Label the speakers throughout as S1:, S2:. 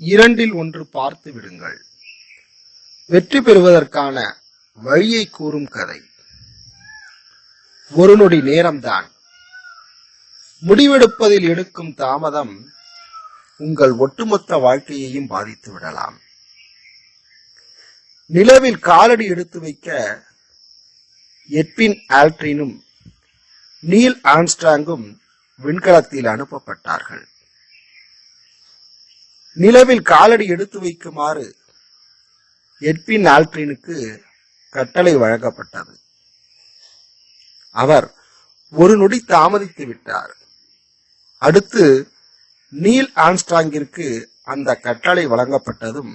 S1: இரண்டில் ஒன்று பார்த்து விடுங்கள். வெற்றி பெறுவதற்கான வழியை கூறும் கதை. ஒரு நொடி நேரம்தான். முடிவெடுப்பதில் எடுக்கும் தாமதம் உங்கள் ஒட்டுமொத்த வாழ்க்கையையும் பாதித்து விடலாம். நிலவில் காலடி எடுத்து வைக்க எட்வின் ஆல்ட்ரினும் நீல் ஆம்ஸ்ட்ராங்கும் விண்கலத்தில் அனுப்பப்பட்டார்கள். நிலவில் காலடி எடுத்து வைக்குமாறு எட்வின் ஆல்ட்ரினுக்கு கட்டளை வழங்கப்பட்டது. அவர் ஒரு நொடி தாமதித்து விட்டார். அடுத்து நீல் ஆம்ஸ்ட்ராங்கிற்கு அந்த கட்டளை வழங்கப்பட்டதும்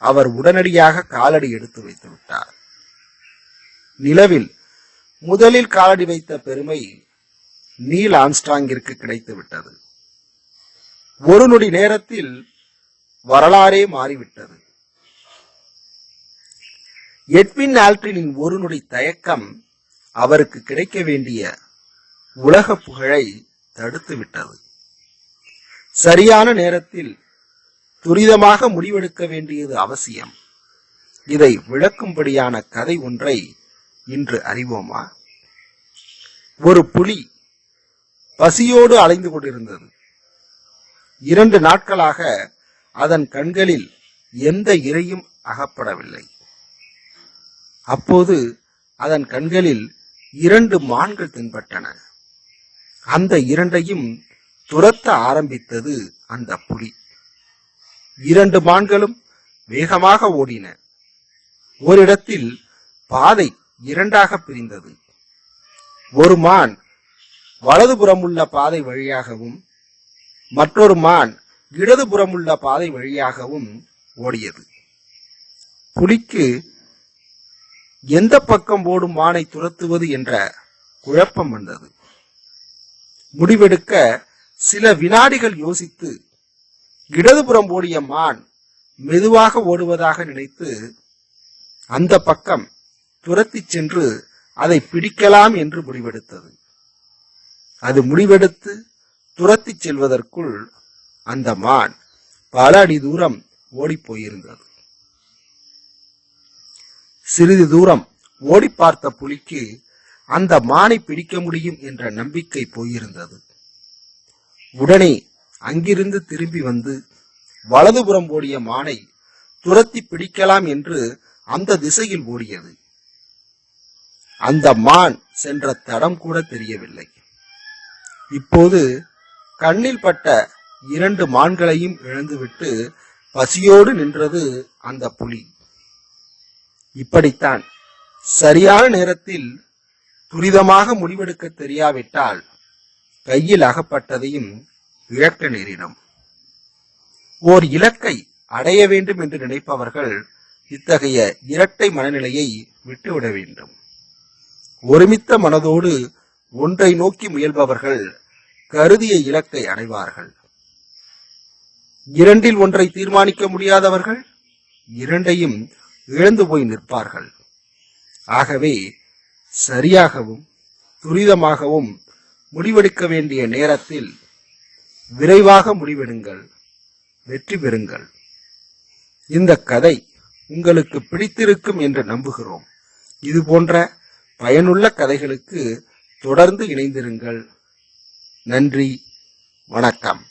S1: அவர் உடனடியாக காலடி எடுத்து வைத்து விட்டார். நிலவில் முதலில் காலடி வைத்த பெருமை நீல் ஆம்ஸ்ட்ராங்கிற்கு கிடைத்து விட்டது. ஒரு நொடி நேரத்தில் வரலாறே மாறிவிட்டது. எட்வின் ஆல்ட்ரினின் ஒரு நொடி தயக்கம் அவருக்கு கிடைக்க வேண்டிய உலக புகழை தடுத்து விட்டது. சரியான நேரத்தில் துரிதமாக முடிவெடுக்க வேண்டியது அவசியம். இதை விளக்கும்படியான கதை ஒன்றை இன்று அறிவோமா? ஒரு புலி பசியோடு அலைந்து கொண்டிருந்தது. 2 நாட்களாக அதன் கண்களில் எந்த இரையும் அகப்படவில்லை. அப்போது அதன் கண்களில் 2 மான்கள் தென்பட்டன. அந்த 2ஐயும் துரத்த ஆரம்பித்தது அந்த புலி. 2 மான்களும் வேகமாக ஓடின. ஓரிடத்தில் பாதை 2ஆக பிரிந்தது. ஒரு மான் வலதுபுறம் உள்ள பாதை வழியாகவும் மற்றொரு மான் இடதுபுறம் உள்ள பாதை வழியாகவும் ஓடியது. புலிக்கு எந்த பக்கம் ஓடும் மானை துரத்துவது என்ற குழப்பம் வந்தது. முடிவெடுக்க சில வினாடிகள் யோசித்து இடதுபுறம் ஓடிய மான் மெதுவாக ஓடுவதாக நினைத்து அந்த பக்கம் துரத்தி சென்று அதை பிடிக்கலாம் என்று முடிவெடுத்தது. அது முடிவெடுத்து துரத்தி செல்வதற்குள் அந்த மான் பல அடி தூரம் ஓடி போயிருந்தது. சிறிது தூரம் ஓடி பார்த்த புலிக்கு அந்த மானை பிடிக்க முடியும் என்ற நம்பிக்கை போயிருந்தது. உடனே அங்கிருந்து திரும்பி வந்து வலதுபுறம் ஓடிய மானை துரத்தி பிடிக்கலாம் என்று அந்த திசையில் ஓடியது. அந்த மான் சென்ற தடம் கூட தெரியவில்லை. இப்போது கண்ணில் பட்ட 2 மான்களையும் இழந்துவிட்டு பசியோடு நின்றது அந்த புலி. இப்படித்தான் சரியான நேரத்தில் துரிதமாக முடிவெடுக்க தெரியாவிட்டால் கையில் அகப்பட்டதையும் இழக்க நேரிடும். ஓர் இலக்கை அடைய வேண்டும் என்று நினைப்பவர்கள் இத்தகைய இரட்டை மனநிலையை விட்டுவிட வேண்டும். ஒருமித்த மனதோடு ஒன்றை நோக்கி முயல்பவர்கள் கருதிய இலக்கை அடைவார்கள். 2இல் ஒன்றை தீர்மானிக்க முடியாதவர்கள் 2ஐயும் இழந்து போய் நிற்பார்கள். ஆகவே சரியாகவும் துரிதமாகவும் முடிவெடுக்க வேண்டிய நேரத்தில் விரைவாக முடிவெடுங்கள், வெற்றி பெறுங்கள். இந்த கதை உங்களுக்கு பிடித்திருக்கும் என்று நம்புகிறோம். இது போன்ற பயனுள்ள கதைகளுக்கு தொடர்ந்து இணைந்திருங்கள். நன்றி, வணக்கம்.